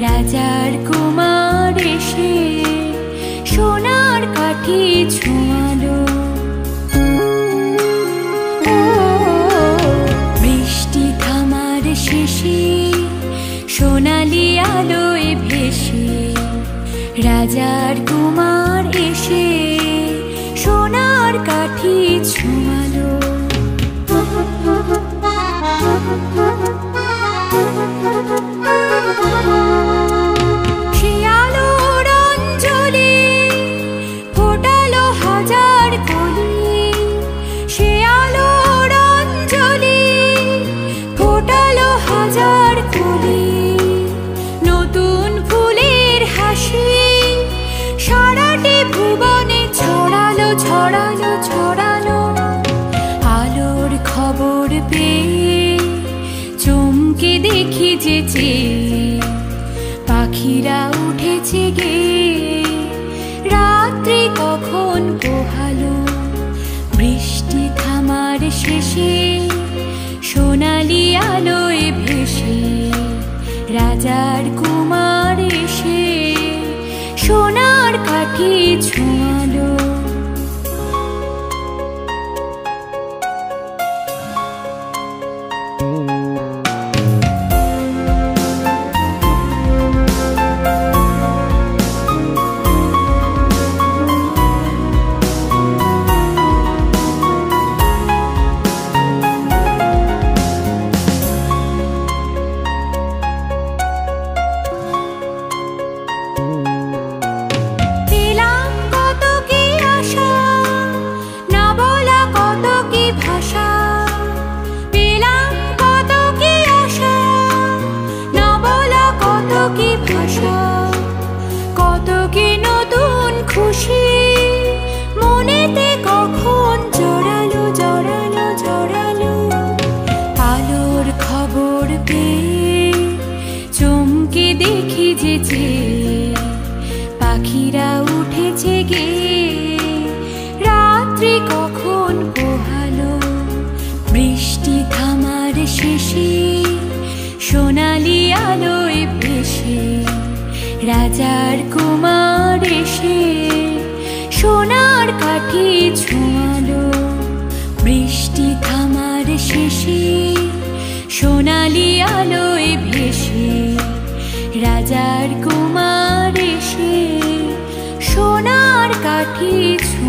রাজার কুমার এসে সোনার কাঠি ছোঁয়ালো। বৃষ্টি থামার শেষে সোনালি আলোয় ভেসে রাজার কুমার এসে সোনার কাঠি ছোঁয়ালো। ছড়ালো ছড়ালো আলোর খবর পেয়ে চমকে দেখি যে পাখিরা উঠেছে গে। রাত্রি কখন পোহালো, বৃষ্টি থামার শেষে সোনালি আলোয় ভেসে রাজার কুমার এসে সোনার কাঠি ছোঁয়ালো। কত কি নতুন খুশি মনেতে কখন জড়ালো জড়ালো জড়ালো। আলোর খবর পেয়ে চমকে দেখি যে পাখিরা উঠেছে গে। রাত্রি কখন পোহালো, বৃষ্টি থামার শেষে সোনালি আলোয় ভেসে রাজার কুমার এসে সোনার কাঠি ছোঁয়ালো। বৃষ্টি থামার শেষে সোনালি আলোয় ভেসে রাজার কুমার এসে সোনার কাঠি ছোঁয়ালো।